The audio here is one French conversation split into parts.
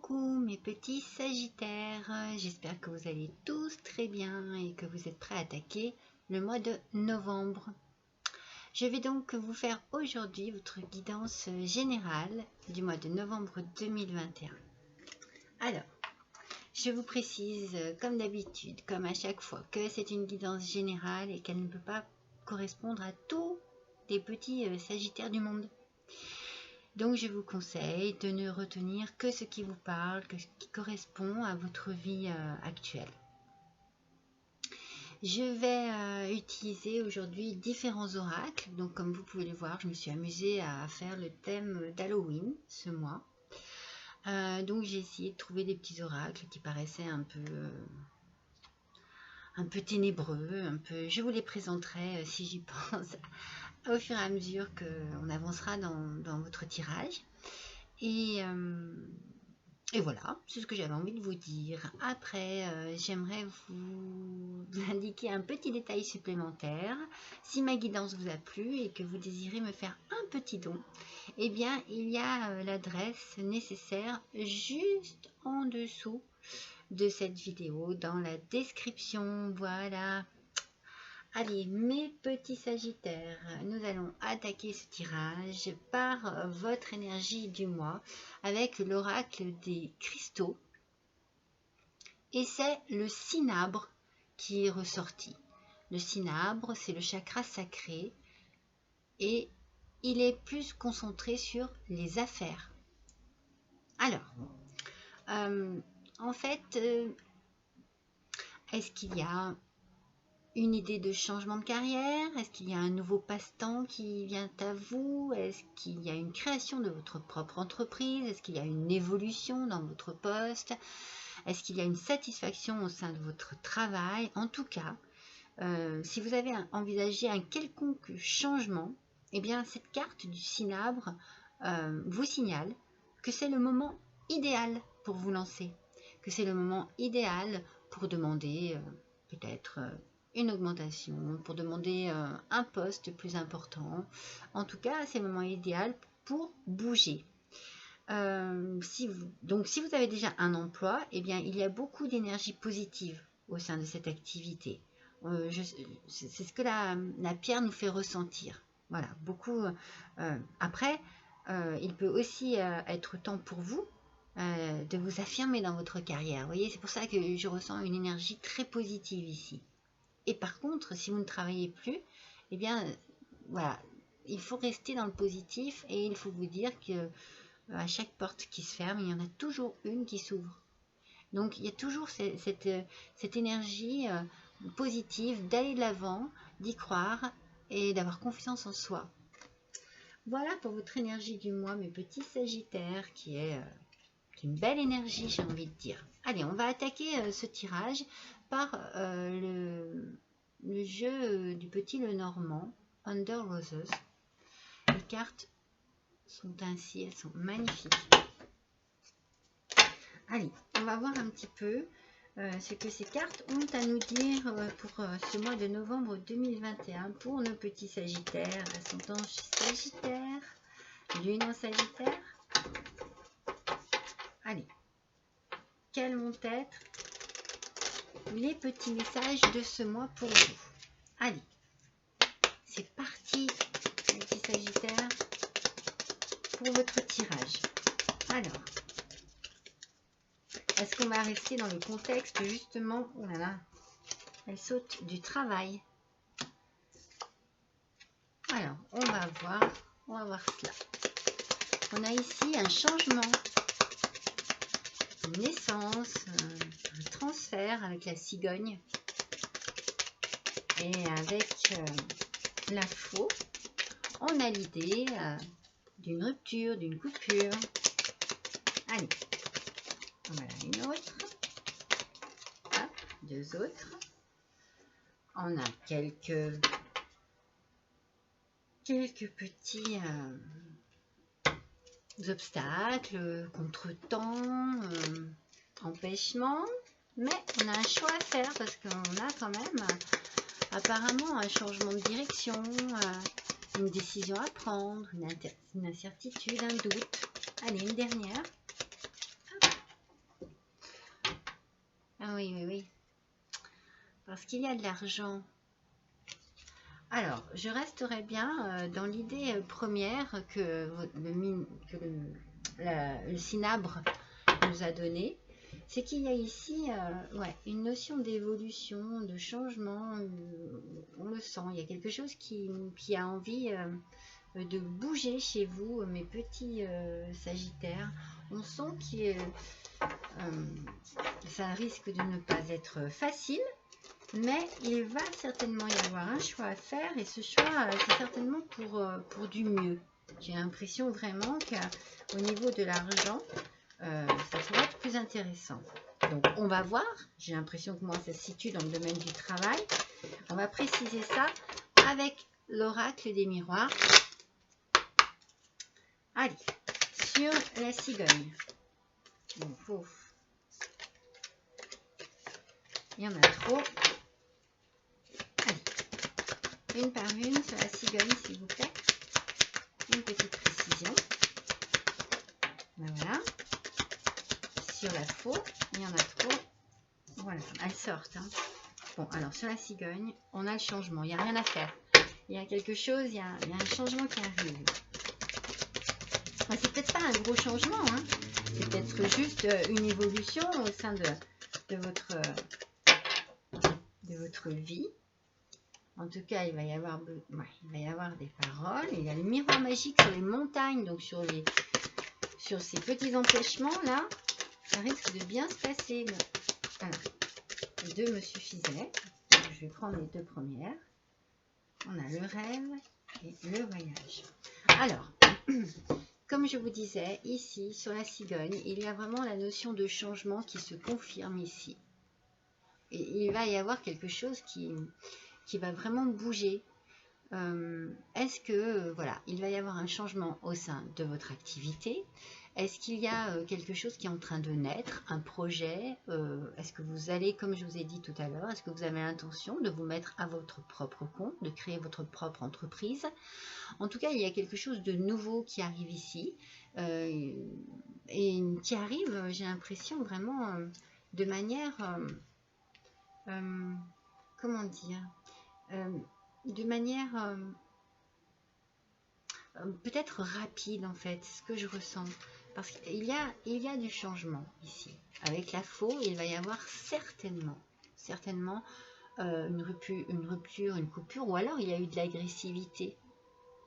Coucou mes petits Sagittaires, j'espère que vous allez tous très bien et que vous êtes prêts à attaquer le mois de novembre. Je vais donc vous faire aujourd'hui votre guidance générale du mois de novembre 2021. Alors, je vous précise comme d'habitude, comme à chaque fois, que c'est une guidance générale et qu'elle ne peut pas correspondre à tous les petits Sagittaires du monde. Donc je vous conseille de ne retenir que ce qui vous parle, que ce qui correspond à votre vie actuelle. Je vais utiliser aujourd'hui différents oracles. Donc comme vous pouvez le voir, je me suis amusée à faire le thème d'Halloween ce mois. Donc j'ai essayé de trouver des petits oracles qui paraissaient un peu ténébreux, je vous les présenterai si j'y pense au fur et à mesure qu'on avancera dans votre tirage. Et voilà, c'est ce que j'avais envie de vous dire. Après, j'aimerais vous indiquer un petit détail supplémentaire. Si ma guidance vous a plu et que vous désirez me faire un petit don, eh bien, il y a l'adresse nécessaire juste en dessous de cette vidéo, dans la description. Voilà. Allez, mes petits Sagittaires, nous allons attaquer ce tirage par votre énergie du mois avec l'oracle des cristaux. Et c'est le cinabre qui est ressorti. Le cinabre, c'est le chakra sacré et il est plus concentré sur les affaires. Alors, en fait, est-ce qu'il y a une idée de changement de carrière? Est-ce qu'il y a un nouveau passe-temps qui vient à vous? Est-ce qu'il y a une création de votre propre entreprise? Est-ce qu'il y a une évolution dans votre poste? Est-ce qu'il y a une satisfaction au sein de votre travail? En tout cas, si vous avez envisagé un quelconque changement, eh bien cette carte du cinabre vous signale que c'est le moment idéal pour vous lancer, que c'est le moment idéal pour demander peut-être une augmentation, pour demander un poste plus important. En tout cas, c'est le moment idéal pour bouger. Si vous avez déjà un emploi, eh bien, il y a beaucoup d'énergie positive au sein de cette activité. C'est ce que la pierre nous fait ressentir. Voilà, beaucoup. Après, il peut aussi être temps pour vous de vous affirmer dans votre carrière. Vous voyez, c'est pour ça que je ressens une énergie très positive ici. Et par contre, si vous ne travaillez plus, eh bien, voilà, il faut rester dans le positif et il faut vous dire que à chaque porte qui se ferme, il y en a toujours une qui s'ouvre. Donc, il y a toujours cette énergie positive d'aller de l'avant, d'y croire et d'avoir confiance en soi. Voilà pour votre énergie du mois, mes petits Sagittaires, qui est une belle énergie, j'ai envie de dire. Allez, on va attaquer ce tirage par le jeu du petit Lenormand, Under Roses. Les cartes sont ainsi, elles sont magnifiques. Allez, on va voir un petit peu ce que ces cartes ont à nous dire pour ce mois de novembre 2021 pour nos petits Sagittaires, ascendant Sagittaire, lune en Sagittaire. Allez, quels vont être les petits messages de ce mois pour vous? Allez, c'est parti, les petits Sagittaires, pour votre tirage. Alors, est-ce qu'on va rester dans le contexte justement? Oh là là, elle saute du travail. Alors, on va voir cela. On a ici un changement, une naissance, un transfert avec la cigogne et avec la faux. On a l'idée d'une rupture, d'une coupure. Allez, voilà une autre. Hop, deux autres. On a quelques petits obstacles, contretemps, empêchements. Mais on a un choix à faire parce qu'on a quand même apparemment un changement de direction, une décision à prendre, une incertitude, un doute. Allez, une dernière. Ah oui, oui, oui. Parce qu'il y a de l'argent. Alors, je resterai bien dans l'idée première que le cinabre nous a donnée. C'est qu'il y a ici ouais, une notion d'évolution, de changement. On le sent, il y a quelque chose qui a envie de bouger chez vous, mes petits sagittaires. On sent que ça risque de ne pas être facile. Mais il va certainement y avoir un choix à faire et ce choix, c'est certainement pour du mieux. J'ai l'impression vraiment qu'au niveau de l'argent, ça pourrait être plus intéressant. Donc, on va voir. J'ai l'impression que moi, ça se situe dans le domaine du travail. On va préciser ça avec l'oracle des miroirs. Allez, sur la cigogne. Bon, pouf. Il y en a trop. Une par une sur la cigogne, s'il vous plaît. Une petite précision. Ben voilà. Sur la faux, il y en a trop. Voilà, elles sortent. Hein. Bon, alors sur la cigogne, on a le changement. Il n'y a rien à faire. Il y a quelque chose, il y a un changement qui arrive. Enfin, c'est peut-être pas un gros changement. Hein. C'est peut-être juste une évolution au sein de votre vie. En tout cas, il va y avoir des paroles. Il y a le miroir magique sur les montagnes, donc sur ces petits empêchements là, ça risque de bien se passer. Voilà, les deux me suffisaient. Donc, je vais prendre les deux premières. On a le rêve et le voyage. Alors, comme je vous disais, ici sur la cigogne, il y a vraiment la notion de changement qui se confirme ici. Et il va y avoir quelque chose qui va vraiment bouger. Est-ce que, voilà, il va y avoir un changement au sein de votre activité? Est-ce qu'il y a quelque chose qui est en train de naître, un projet? Est-ce que vous allez, comme je vous ai dit tout à l'heure, est-ce que vous avez l'intention de vous mettre à votre propre compte, de créer votre propre entreprise? En tout cas, il y a quelque chose de nouveau qui arrive ici et qui arrive, j'ai l'impression, vraiment de manière... comment dire, de manière peut-être rapide en fait, ce que je ressens. Parce qu'il y a du changement ici. Avec la faux, il va y avoir certainement une rupture, une coupure, ou alors il y a eu de l'agressivité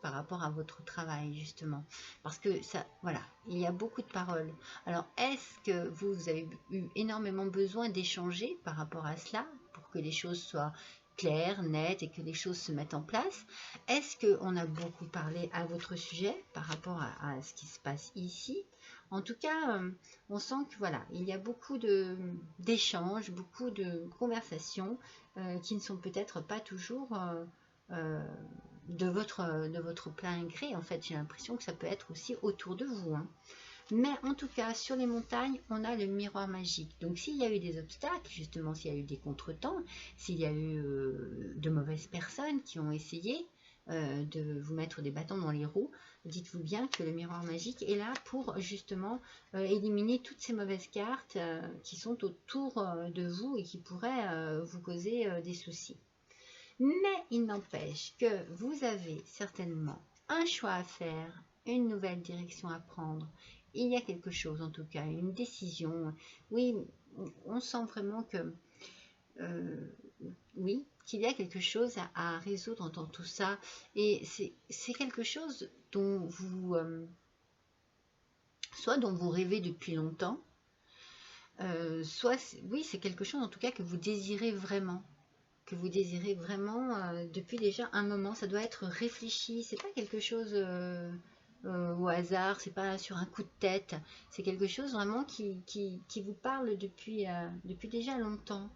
par rapport à votre travail justement. Parce que ça, voilà, il y a beaucoup de paroles. Alors, est-ce que vous avez eu énormément besoin d'échanger par rapport à cela pour que les choses soient claires, nettes et que les choses se mettent en place? Est-ce qu'on a beaucoup parlé à votre sujet par rapport à ce qui se passe ici? En tout cas, on sent que voilà, il y a beaucoup d'échanges, beaucoup de conversations qui ne sont peut-être pas toujours de votre plein gré. En fait, j'ai l'impression que ça peut être aussi autour de vous. Hein. Mais en tout cas, sur les montagnes, on a le miroir magique. Donc, s'il y a eu des obstacles, justement, s'il y a eu des contretemps, s'il y a eu de mauvaises personnes qui ont essayé de vous mettre des bâtons dans les roues, dites-vous bien que le miroir magique est là pour justement éliminer toutes ces mauvaises cartes qui sont autour de vous et qui pourraient vous causer des soucis. Mais il n'empêche que vous avez certainement un choix à faire, une nouvelle direction à prendre. Il y a quelque chose, en tout cas, une décision. Oui, on sent vraiment que, oui, qu'il y a quelque chose à résoudre dans tout ça. Et c'est quelque chose dont soit dont vous rêvez depuis longtemps, soit, oui, c'est quelque chose en tout cas que vous désirez vraiment. Depuis déjà un moment. Ça doit être réfléchi, c'est pas quelque chose au hasard, c'est pas sur un coup de tête, c'est quelque chose vraiment qui vous parle depuis déjà longtemps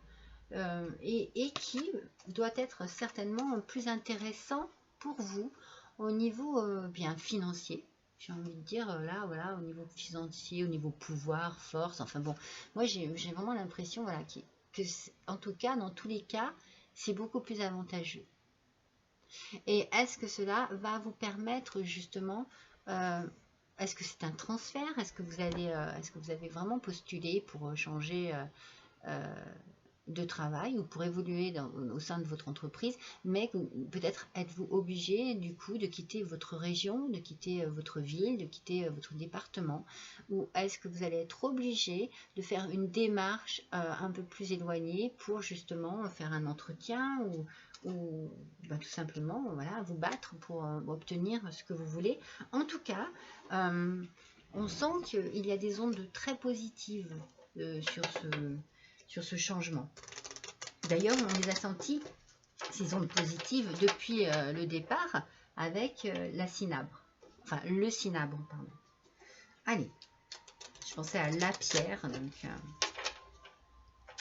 et qui doit être certainement plus intéressant pour vous au niveau bien financier. J'ai envie de dire là, voilà, au niveau financier, au niveau pouvoir, force, enfin bon, moi j'ai vraiment l'impression voilà, que en tout cas, dans tous les cas, c'est beaucoup plus avantageux. Et est-ce que cela va vous permettre justement, est-ce que c'est un transfert? Est-ce que vous avez vraiment postulé pour changer de travail ou pour évoluer au sein de votre entreprise, mais peut-être êtes-vous obligé du coup de quitter votre région, de quitter votre ville, de quitter votre département, ou est-ce que vous allez être obligé de faire une démarche un peu plus éloignée pour justement faire un entretien ou ben, tout simplement voilà, vous battre pour obtenir ce que vous voulez. En tout cas, on sent qu'il y a des ondes très positives sur ce changement. D'ailleurs, on les a sentis, ces ondes positives, depuis le départ avec la cinabre. Enfin, le cinabre, pardon. Allez, je pensais à la pierre, donc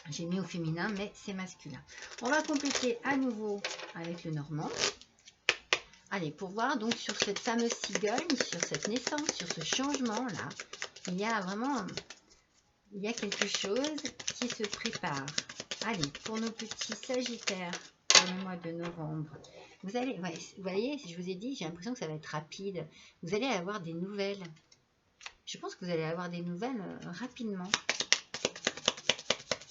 j'ai mis au féminin, mais c'est masculin. On va compléter à nouveau avec le normand. Allez, pour voir donc sur cette fameuse cigogne, sur cette naissance, sur ce changement-là, il y a vraiment... Il y a quelque chose qui se prépare. Allez, pour nos petits sagittaires, pour le mois de novembre, vous allez, vous voyez, je vous ai dit, j'ai l'impression que ça va être rapide. Vous allez avoir des nouvelles. Je pense que vous allez avoir des nouvelles rapidement.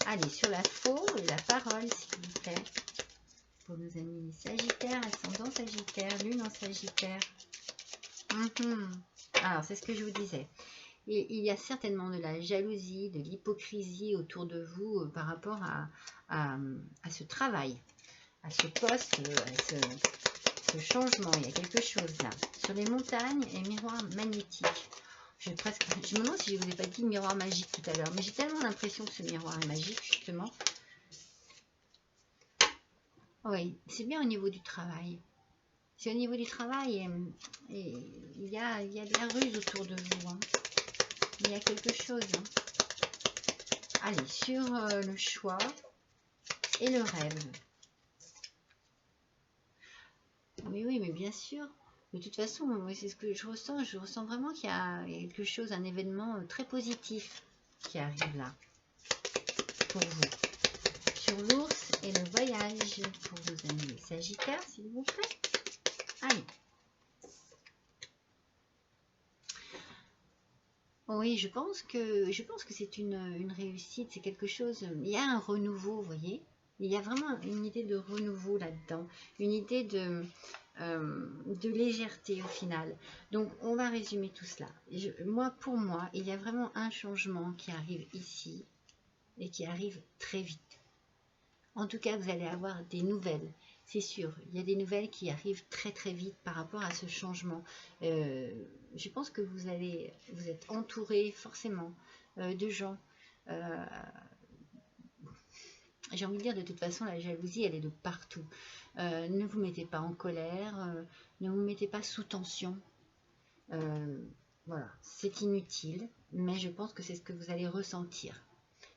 Allez, sur la faux et la parole, s'il vous plaît. Pour nos amis sagittaires, ascendant sagittaire, lune en sagittaire. Alors, c'est ce que je vous disais. Et il y a certainement de la jalousie, de l'hypocrisie autour de vous par rapport à ce travail, à ce poste, à ce changement. Il y a quelque chose là. Sur les montagnes et miroir magnétique. Je me demande si je ne vous ai pas dit miroir magique tout à l'heure, mais j'ai tellement l'impression que ce miroir est magique, justement. Oui, c'est bien au niveau du travail. C'est au niveau du travail et il y a de la ruse autour de vous. Hein. Il y a quelque chose. Hein. Allez, sur le choix et le rêve. Oui, mais bien sûr. De toute façon, c'est ce que je ressens. Je ressens vraiment qu'il y a quelque chose, un événement très positif qui arrive là. Pour vous. Sur l'ours et le voyage. Pour vos amis sagittaires, s'il vous plaît. Allez. Oui, je pense que c'est une réussite, c'est quelque chose, il y a un renouveau, vous voyez. Il y a vraiment une idée de renouveau là-dedans, une idée de légèreté au final. Donc, on va résumer tout cela. Pour moi, il y a vraiment un changement qui arrive ici et qui arrive très vite. En tout cas, vous allez avoir des nouvelles. C'est sûr, il y a des nouvelles qui arrivent très très vite par rapport à ce changement. Je pense que vous êtes entouré forcément de gens. J'ai envie de dire, de toute façon, la jalousie, elle est de partout. Ne vous mettez pas en colère, ne vous mettez pas sous tension. Voilà, c'est inutile, mais je pense que c'est ce que vous allez ressentir.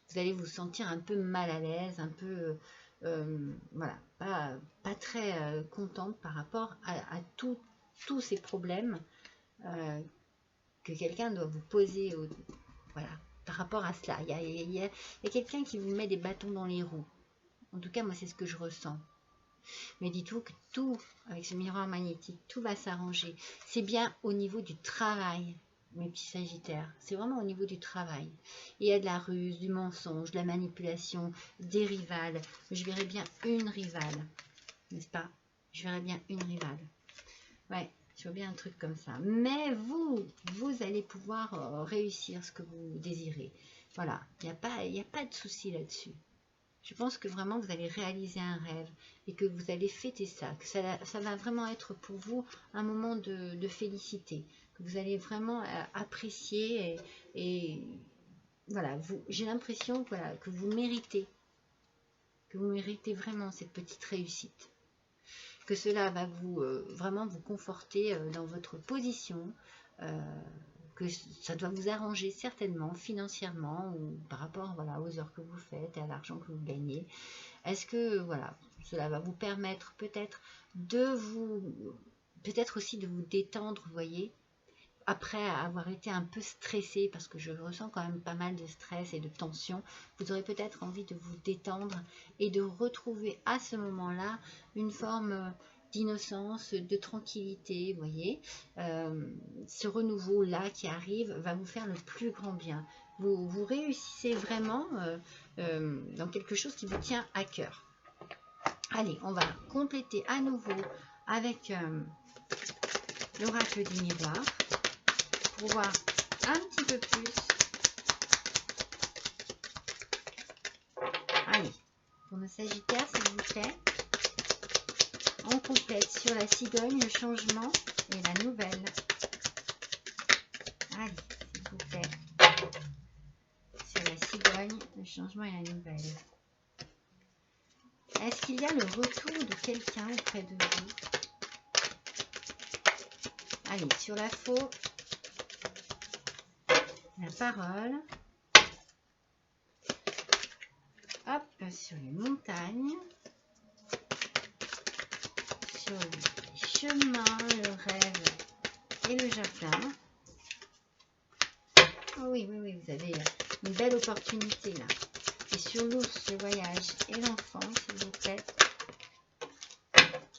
Vous allez vous sentir un peu mal à l'aise, un peu... voilà, pas très contente par rapport à tous ces problèmes que quelqu'un doit vous poser voilà, par rapport à cela. Il y a quelqu'un qui vous met des bâtons dans les roues. En tout cas, moi, c'est ce que je ressens. Mais dites-vous que tout, avec ce miroir magnétique, tout va s'arranger. C'est bien au niveau du travail, mes petits sagittaires. C'est vraiment au niveau du travail. Il y a de la ruse, du mensonge, de la manipulation, des rivales. Je verrais bien une rivale, n'est-ce pas? Je verrais bien une rivale. Ouais, je vois bien un truc comme ça. Mais vous allez pouvoir réussir ce que vous désirez. Voilà, il n'y a pas de souci là-dessus. Je pense que vraiment vous allez réaliser un rêve et que vous allez fêter ça, que ça va vraiment être pour vous un moment de félicité, que vous allez vraiment apprécier et voilà, j'ai l'impression voilà, que vous méritez vraiment cette petite réussite, que cela va vraiment vous conforter dans votre position, que ça doit vous arranger certainement financièrement ou par rapport voilà, aux heures que vous faites et à l'argent que vous gagnez. Est-ce que voilà, cela va vous permettre peut-être aussi de vous détendre, vous voyez, après avoir été un peu stressé, parce que je ressens quand même pas mal de stress et de tension, vous aurez peut-être envie de vous détendre et de retrouver à ce moment-là une forme d'innocence, de tranquillité, vous voyez. Ce renouveau-là qui arrive va vous faire le plus grand bien. Vous réussissez vraiment dans quelque chose qui vous tient à cœur. Allez, on va compléter à nouveau avec l'oracle du miroir pour voir un petit peu plus. Allez, pour nos sagittaires, s'il vous plaît. On complète sur la cigogne, le changement et la nouvelle. Allez, s'il vous plaît. Sur la cigogne, le changement et la nouvelle. Est-ce qu'il y a le retour de quelqu'un auprès de vous? Allez, sur la faux, la parole. Hop, sur les montagnes. Sur les chemins, le rêve et le jardin. Oh oui, oui, oui, vous avez une belle opportunité là. Et sur l'ours, le voyage et l'enfant, s'il vous plaît.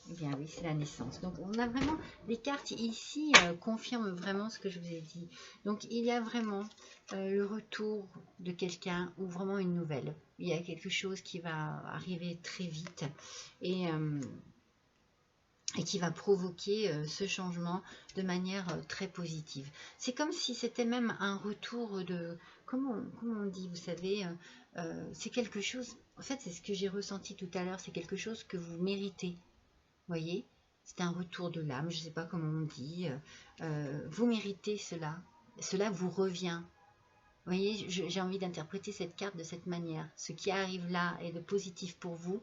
Eh bien oui, c'est la naissance. Donc on a vraiment, les cartes ici confirment vraiment ce que je vous ai dit. Donc il y a vraiment le retour de quelqu'un ou vraiment une nouvelle. Il y a quelque chose qui va arriver très vite et qui va provoquer ce changement de manière très positive. C'est comme si c'était même un retour de... Comment on dit, vous savez, c'est quelque chose... En fait, c'est ce que j'ai ressenti tout à l'heure, c'est quelque chose que vous méritez. Voyez, c'est un retour de l'âme, je ne sais pas comment on dit. Vous méritez cela. Cela vous revient. Vous voyez, j'ai envie d'interpréter cette carte de cette manière. Ce qui arrive là est de positif pour vous.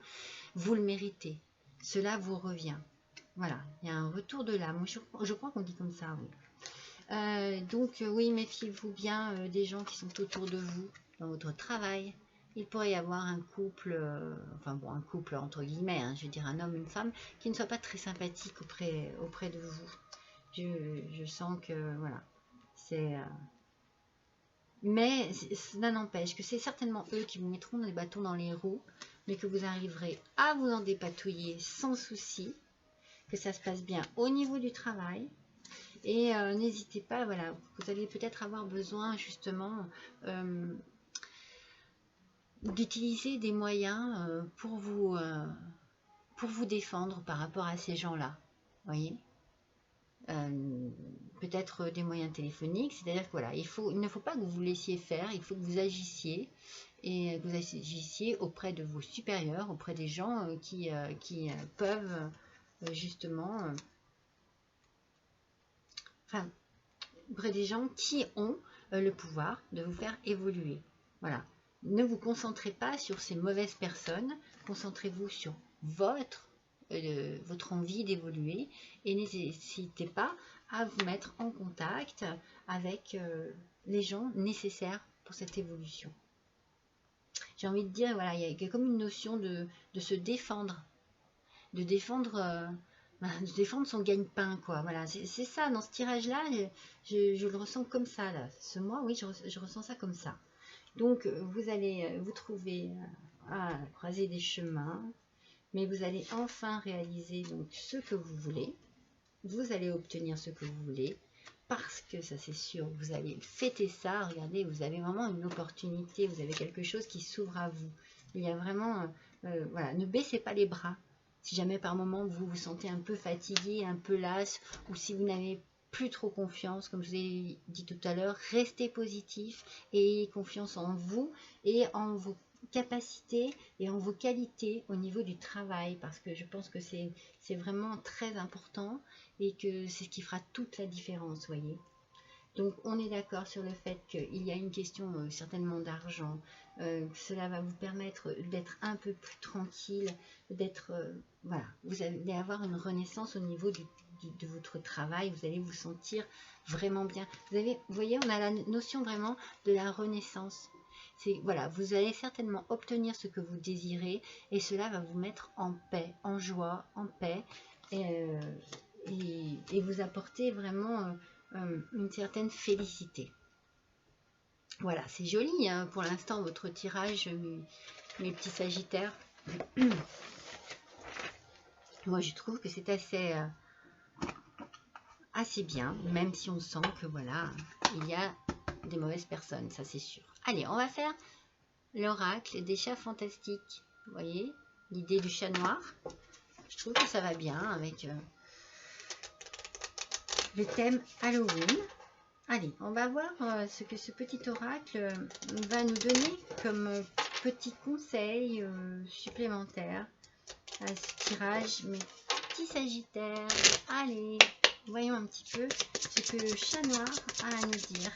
Vous le méritez. Cela vous revient. Voilà, il y a un retour de l'âme. Je crois qu'on dit comme ça, oui. Donc, oui, méfiez-vous bien des gens qui sont autour de vous, dans votre travail. Il pourrait y avoir un couple, enfin bon, un couple entre guillemets, hein, je veux dire un homme, une femme, qui ne soit pas très sympathique auprès de vous. Je sens que, voilà, c'est... mais cela n'empêche que c'est certainement eux qui vous mettront des bâtons dans les roues, mais que vous arriverez à vous en dépatouiller sans souci, que ça se passe bien au niveau du travail. Et n'hésitez pas, voilà, vous allez peut-être avoir besoin justement d'utiliser des moyens pour vous défendre par rapport à ces gens-là, voyez. Peut-être des moyens téléphoniques, c'est-à-dire que voilà, il ne faut pas que vous vous laissiez faire, il faut que vous agissiez et que vous agissiez auprès de vos supérieurs, auprès des gens qui peuvent justement, enfin, auprès des gens qui ont le pouvoir de vous faire évoluer. Voilà. Ne vous concentrez pas sur ces mauvaises personnes, concentrez-vous sur votre envie d'évoluer et n'hésitez pas à vous mettre en contact avec les gens nécessaires pour cette évolution. J'ai envie de dire, voilà, il y a comme une notion de se défendre, de défendre son gagne-pain, quoi. Voilà, c'est ça, dans ce tirage-là, je le ressens comme ça, là. Ce mois, oui, je ressens ça comme ça. Donc, vous allez vous trouver à croiser des chemins, mais vous allez enfin réaliser donc ce que vous voulez. Vous allez obtenir ce que vous voulez, parce que ça c'est sûr, vous allez fêter ça. Regardez, vous avez vraiment une opportunité, vous avez quelque chose qui s'ouvre à vous. Il y a vraiment, voilà, ne baissez pas les bras. Si jamais par moment vous vous sentez un peu fatigué, un peu lasse, ou si vous n'avez plus trop confiance, comme je vous ai dit tout à l'heure, restez positif et ayez confiance en vous et en vos capacités et en vos qualités au niveau du travail, parce que je pense que c'est vraiment très important et que c'est ce qui fera toute la différence, voyez. Donc on est d'accord sur le fait qu'il y a une question certainement d'argent, cela va vous permettre d'être un peu plus tranquille, d'être, voilà, vous allez avoir une renaissance au niveau de votre travail, vous allez vous sentir vraiment bien. Vous voyez, on a la notion vraiment de la renaissance. Voilà, vous allez certainement obtenir ce que vous désirez et cela va vous mettre en paix, en joie, en paix et vous apporter vraiment une certaine félicité. Voilà, c'est joli hein, pour l'instant votre tirage, mes petits sagittaires. Moi, je trouve que c'est assez bien, même si on sent que voilà, il y a des mauvaises personnes, ça c'est sûr. Allez, on va faire l'oracle des chats fantastiques. Vous voyez, l'idée du chat noir. Je trouve que ça va bien avec le thème Halloween. Allez, on va voir ce que ce petit oracle va nous donner comme petit conseil supplémentaire à ce tirage. Mes petits sagittaires, allez, voyons un petit peu ce que le chat noir a à nous dire.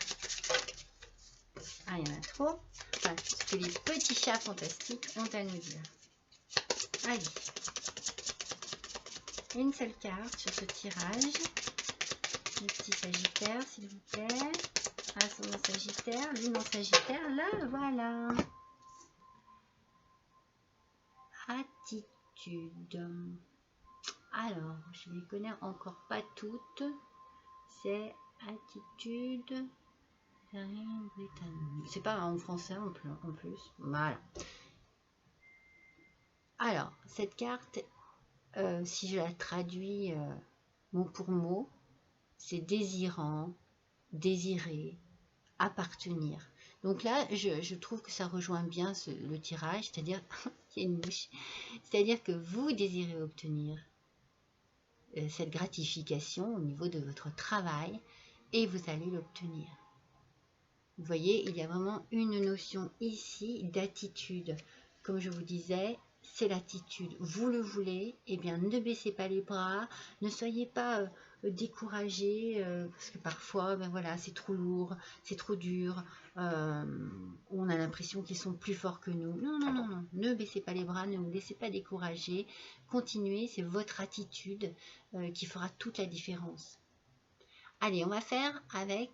Ah, il y en a trop. Enfin, ce que les petits chats fantastiques ont à nous dire. Allez, une seule carte sur ce tirage. Les petits sagittaires, s'il vous plaît. Ascendant sagittaire, lune en sagittaire, là, voilà. Attitude. Alors, je ne les connais encore pas toutes. C'est attitude. C'est pas en français en plus. Voilà. Alors, cette carte, si je la traduis mot pour mot, c'est désirant, désirer, appartenir. Donc là, je trouve que ça rejoint bien le tirage, c'est-à-dire, il y a une mouche, c'est-à-dire que vous désirez obtenir cette gratification au niveau de votre travail et vous allez l'obtenir. Vous voyez, il y a vraiment une notion ici d'attitude. Comme je vous disais, c'est l'attitude. Vous le voulez, eh bien ne baissez pas les bras, ne soyez pas découragés, parce que parfois, ben voilà, c'est trop lourd, c'est trop dur, on a l'impression qu'ils sont plus forts que nous. Non, non, non, non, ne baissez pas les bras, ne vous laissez pas décourager, continuez, c'est votre attitude qui fera toute la différence. Allez, on va faire avec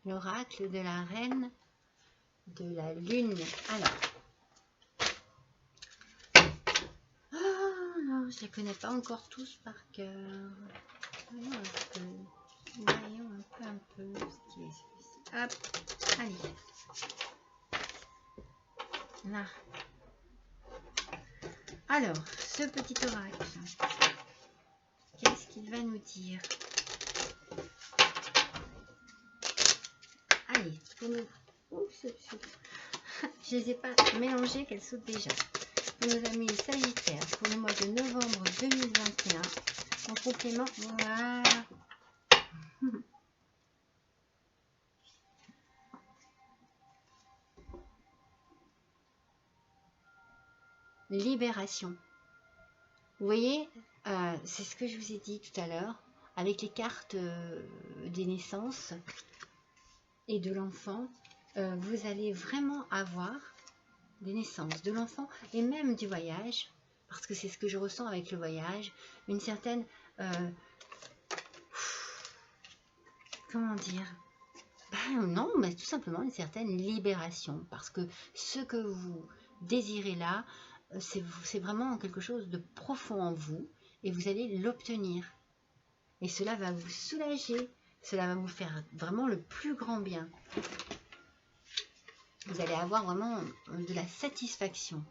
l'oracle de la reine de la lune. Alors, non, je ne les connais pas encore tous par cœur. Voyons un peu ce qui est celui-ci. Hop, allez. Là. Alors, ce petit oracle, qu'est-ce qu'il va nous dire? Allez, pour nous... Oups, je ne les ai pas mélangées, qu'elles sautent déjà. Pour nos amis Sagittaires, pour le mois de novembre 2021, en complément, voilà. Libération. Vous voyez, c'est ce que je vous ai dit tout à l'heure, avec les cartes des naissances et de l'enfant, vous allez vraiment avoir des naissances de l'enfant et même du voyage, parce que c'est ce que je ressens avec le voyage, une certaine, comment dire, non, mais tout simplement une certaine libération, parce que ce que vous désirez là, c'est vraiment quelque chose de profond en vous, et vous allez l'obtenir. Et cela va vous soulager, cela va vous faire vraiment le plus grand bien. Vous allez avoir vraiment de la satisfaction.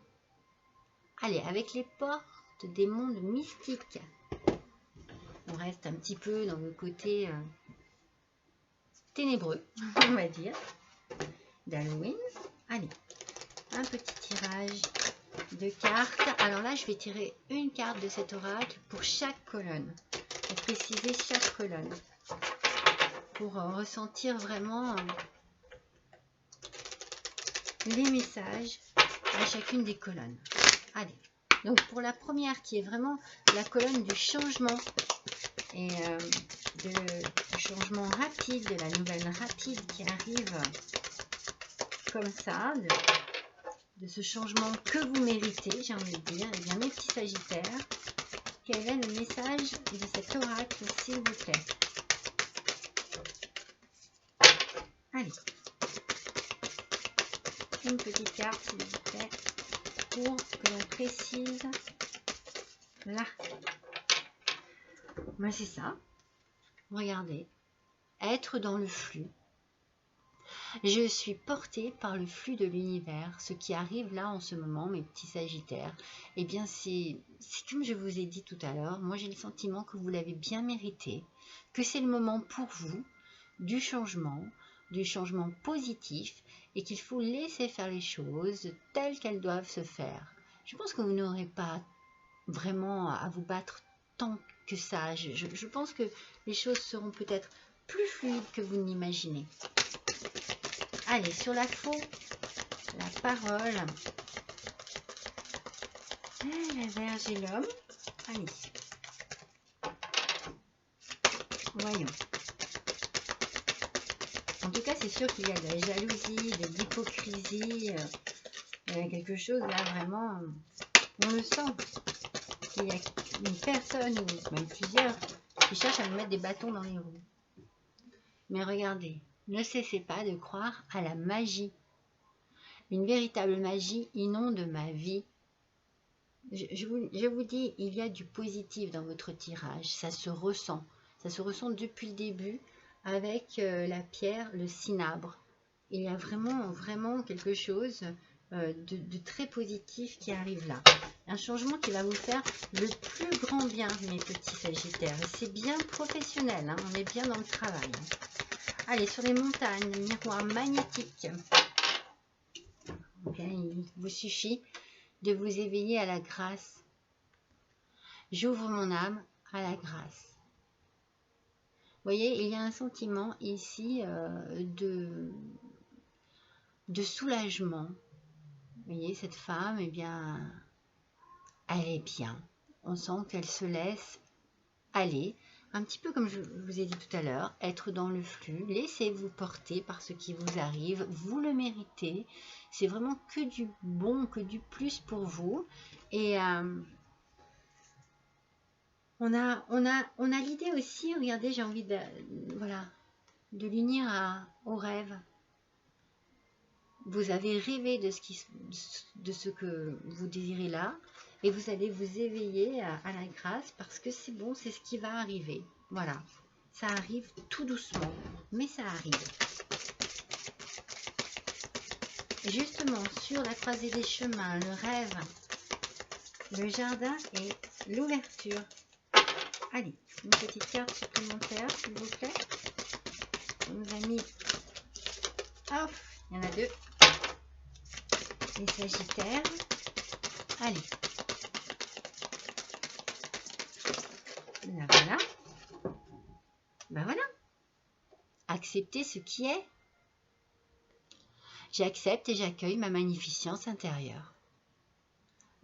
Allez, avec les portes des mondes mystiques, on reste un petit peu dans le côté ténébreux, on va dire, d'Halloween. Allez, un petit tirage de cartes. Alors là, je vais tirer une carte de cet oracle pour chaque colonne, pour préciser chaque colonne, pour ressentir vraiment les messages à chacune des colonnes. Allez, donc pour la première qui est vraiment la colonne du changement et du changement rapide, de la nouvelle rapide qui arrive comme ça, de ce changement que vous méritez, j'ai envie de dire. Eh bien, mes petits sagittaires, quel est le message de cet oracle, s'il vous plaît? Allez, une petite carte, s'il vous plaît, pour que l'on précise là. Ben, c'est ça. Regardez, être dans le flux, Je suis portée par le flux de l'univers. Ce qui arrive là en ce moment, mes petits Sagittaires, eh bien c'est comme je vous ai dit tout à l'heure, moi j'ai le sentiment que vous l'avez bien mérité, que c'est le moment pour vous du changement positif et qu'il faut laisser faire les choses telles qu'elles doivent se faire. Je pense que vous n'aurez pas vraiment à vous battre tant que ça. Je pense que les choses seront peut-être plus fluides que vous n'imaginez. Allez, sur la faux, la parole. La Vierge et l'homme. Allez. Voyons. En tout cas, c'est sûr qu'il y a de la jalousie, de l'hypocrisie. Il y a quelque chose là, vraiment, on le sent. Il y a une personne, ou même plusieurs, qui cherchent à me mettre des bâtons dans les roues. Mais regardez, ne cessez pas de croire à la magie. Une véritable magie inonde ma vie. Je vous dis, il y a du positif dans votre tirage, ça se ressent. Ça se ressent depuis le début avec la pierre, le cinabre. Il y a vraiment quelque chose de très positif qui arrive là. Un changement qui va vous faire le plus grand bien, mes petits Sagittaires. C'est bien professionnel, hein, on est bien dans le travail. Allez, sur les montagnes, le miroir magnétique. Bien, il vous suffit de vous éveiller à la grâce. J'ouvre mon âme à la grâce. Vous voyez, il y a un sentiment ici de soulagement. Vous voyez, cette femme, eh bien, elle est bien. On sent qu'elle se laisse aller. Un petit peu comme je vous ai dit tout à l'heure, être dans le flux. Laissez-vous porter par ce qui vous arrive. Vous le méritez. C'est vraiment que du bon, que du plus pour vous. Et on a l'idée aussi, regardez, j'ai envie de, voilà, de l'unir au rêve. Vous avez rêvé de ce que vous désirez là, et vous allez vous éveiller à la grâce parce que c'est bon, c'est ce qui va arriver. Voilà, ça arrive tout doucement, mais ça arrive. Et justement, sur la croisée des chemins, le rêve, le jardin et l'ouverture. Allez, une petite carte supplémentaire, s'il vous plaît. On nous a mis... Hop, il y en a deux. Les Sagittaires. Allez. Là, voilà. Ben voilà. Accepter ce qui est. J'accepte et j'accueille ma magnificence intérieure.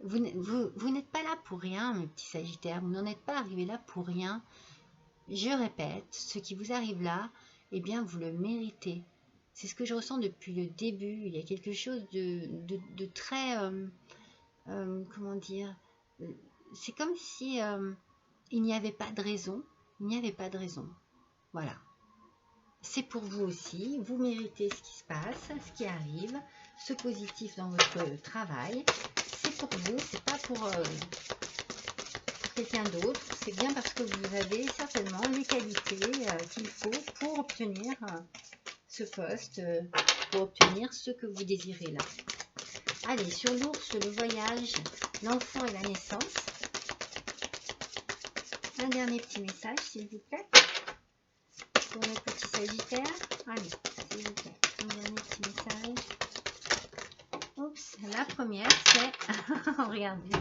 Vous n'êtes pas là pour rien, mes petits Sagittaires. Vous n'en êtes pas arrivé là pour rien. Je répète, ce qui vous arrive là, eh bien, vous le méritez. C'est ce que je ressens depuis le début. Il y a quelque chose de très... comment dire, c'est comme si il n'y avait pas de raison, voilà, c'est pour vous aussi, vous méritez ce qui se passe, ce qui arrive, ce positif dans votre travail, c'est pour vous, c'est pas pour quelqu'un d'autre, c'est bien parce que vous avez certainement les qualités qu'il faut pour obtenir ce poste, pour obtenir ce que vous désirez là. Allez, sur l'ours, le voyage, l'enfant et la naissance. Un dernier petit message, s'il vous plaît. Pour les petits Sagittaires. Allez, s'il vous plaît. Un dernier petit message. Oups, la première, c'est... Regardez.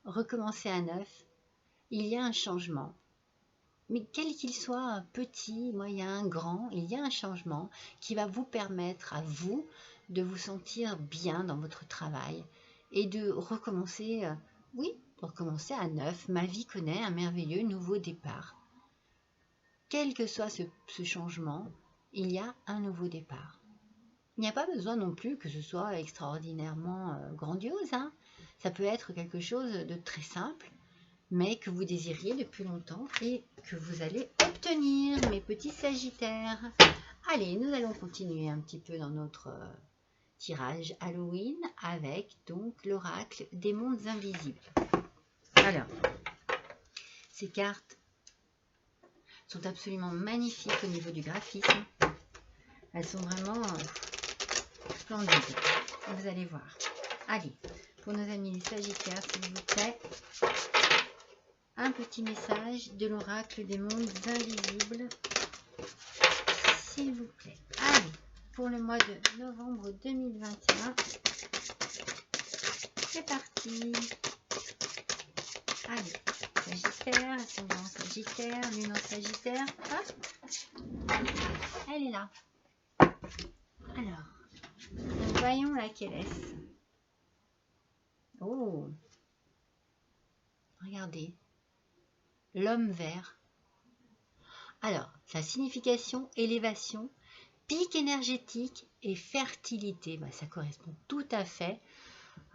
Recommencer à neuf. Il y a un changement. Mais quel qu'il soit, petit, moyen, grand, il y a un changement qui va vous permettre à vous de vous sentir bien dans votre travail et de recommencer, oui, de recommencer à neuf. Ma vie connaît un merveilleux nouveau départ. Quel que soit ce changement, il y a un nouveau départ. Il n'y a pas besoin non plus que ce soit extraordinairement grandiose, hein. Ça peut être quelque chose de très simple, mais que vous désiriez depuis longtemps et que vous allez obtenir, mes petits Sagittaires. Allez, nous allons continuer un petit peu dans notre tirage Halloween avec donc l'oracle des mondes invisibles. Alors, ces cartes sont absolument magnifiques au niveau du graphisme. Elles sont vraiment splendides. Vous allez voir. Allez, pour nos amis les Sagittaires, s'il vous plaît, un petit message de l'oracle des mondes invisibles. S'il vous plaît. Allez, pour le mois de novembre 2021. C'est parti. Allez, Sagittaire, ascendant Sagittaire, lune en Sagittaire. Hop. Elle est là. Alors, donc voyons laquelle est-ce. Oh, regardez. L'homme vert. Alors, sa signification, élévation, pic énergétique et fertilité. Bah, ça correspond tout à fait.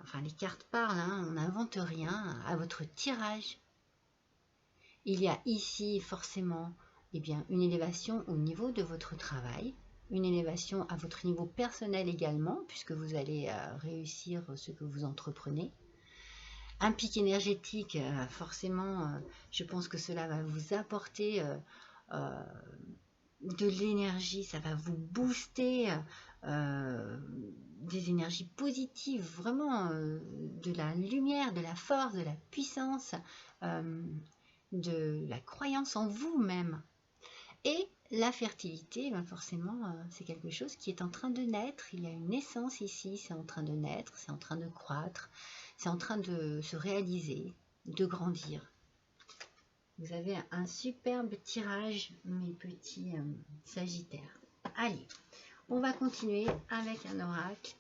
Enfin, les cartes parlent, hein, on n'invente rien, à votre tirage. Il y a ici forcément une élévation au niveau de votre travail, une élévation à votre niveau personnel également, puisque vous allez réussir ce que vous entreprenez. Un pic énergétique, forcément, je pense que cela va vous apporter de l'énergie, ça va vous booster des énergies positives, vraiment de la lumière, de la force, de la puissance, de la croyance en vous-même. Et la fertilité, forcément, c'est quelque chose qui est en train de naître. Il y a une naissance ici, c'est en train de naître, c'est en train de croître, c'est en train de se réaliser, de grandir. Vous avez un superbe tirage, mes petits Sagittaires. Allez, on va continuer avec un oracle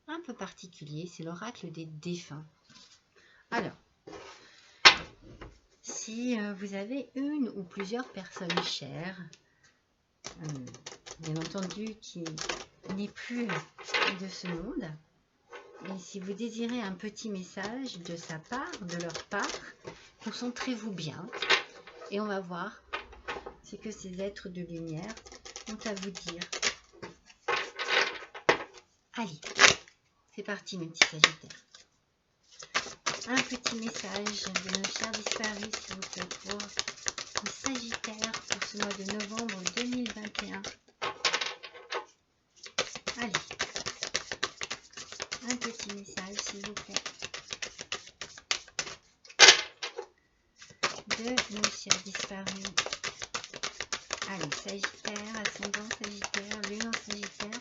un peu particulier, c'est l'oracle des défunts. Alors, si vous avez une ou plusieurs personnes chères, bien entendu qui n'est plus de ce monde, et si vous désirez un petit message de sa part, de leur part, concentrez-vous bien et on va voir ce que ces êtres de lumière ont à vous dire. Allez, c'est parti mes petits Sagittaires. Un petit message de nos chers disparus, s'il vous plaît, pour les Sagittaires pour ce mois de novembre 2021. Allez, un petit message, s'il vous plaît, de nos chers disparus. Allez, Sagittaire, ascendant Sagittaire, lune en Sagittaire.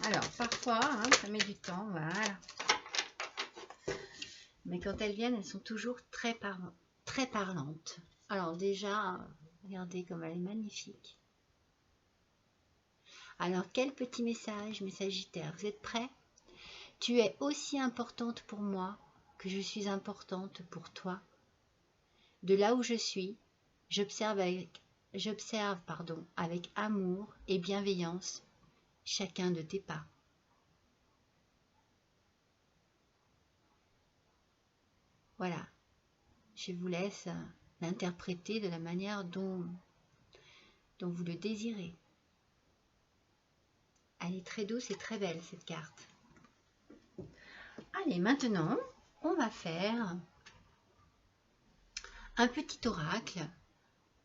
Alors, parfois, ça met du temps, voilà. Mais quand elles viennent, elles sont toujours très parlantes. Alors déjà, regardez comme elle est magnifique. Alors, quel petit message, mes Sagittaires, vous êtes prêts? Tu es aussi importante pour moi que je suis importante pour toi. De là où je suis, j'observe avec amour et bienveillance chacun de tes pas. Voilà, je vous laisse l'interpréter de la manière dont vous le désirez. Elle est très douce et très belle cette carte. Allez, maintenant, on va faire un petit oracle,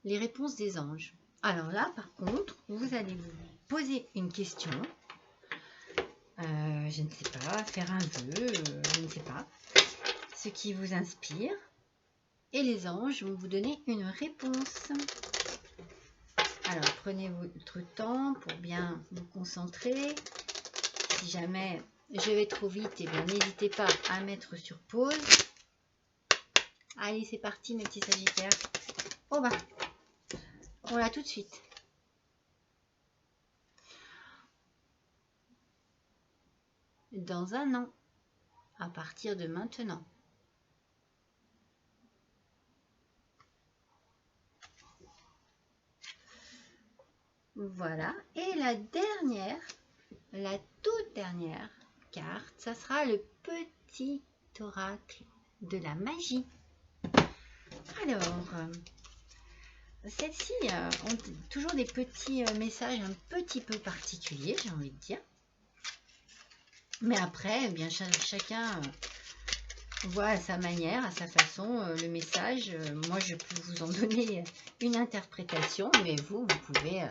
les réponses des anges. Alors là, par contre, vous allez vous poser une question. Je ne sais pas, faire un vœu, je ne sais pas. Ce qui vous inspire. Et les anges vont vous donner une réponse. Alors, prenez votre temps pour bien vous concentrer. Si jamais je vais trop vite, n'hésitez pas à mettre sur pause. Allez, c'est parti, mes petits Sagittaires. Oh bah, on l'a tout de suite. Dans un an, à partir de maintenant. Voilà. Et la toute dernière carte, ça sera le petit oracle de la magie. Alors, celles-ci ont toujours des petits messages un petit peu particuliers, j'ai envie de dire. Mais après, chacun voit à sa manière, à sa façon, le message. Moi, je peux vous en donner une interprétation, mais vous pouvez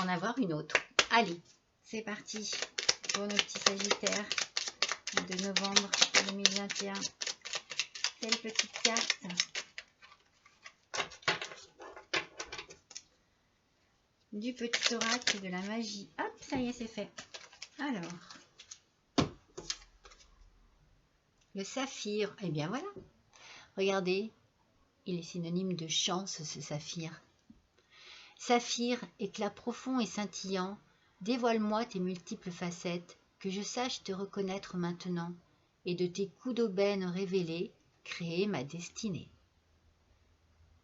en avoir une autre. Allez, c'est parti pour nos petits Sagittaires de novembre 2021. Quelle petite carte? Du petit oracle de la magie. Hop, ça y est, c'est fait. Alors, le saphir. Eh bien voilà. Regardez, il est synonyme de chance, ce saphir. Saphir, éclat profond et scintillant, dévoile-moi tes multiples facettes, que je sache te reconnaître maintenant, et de tes coups d'aubaine révélés, créer ma destinée.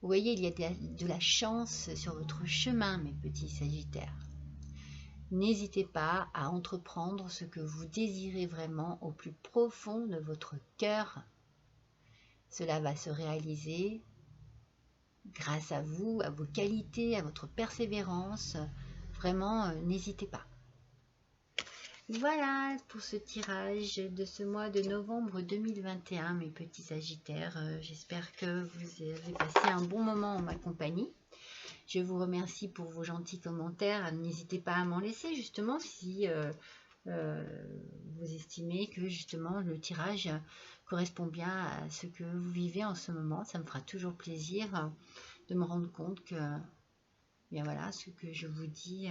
Vous voyez, il y a de la chance sur votre chemin, mes petits Sagittaires. N'hésitez pas à entreprendre ce que vous désirez vraiment au plus profond de votre cœur. Cela va se réaliser grâce à vous, à vos qualités, à votre persévérance. Vraiment, n'hésitez pas. Voilà pour ce tirage de ce mois de novembre 2021, mes petits Sagittaires. J'espère que vous avez passé un bon moment en ma compagnie. Je vous remercie pour vos gentils commentaires. N'hésitez pas à m'en laisser justement si vous estimez que justement le tirage correspond bien à ce que vous vivez en ce moment. Ça me fera toujours plaisir de me rendre compte que bien voilà, ce que je vous dis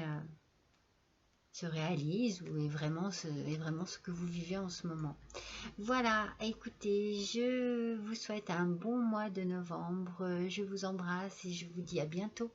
se réalise ou est vraiment ce que vous vivez en ce moment. Voilà, écoutez, je vous souhaite un bon mois de novembre. Je vous embrasse et je vous dis à bientôt.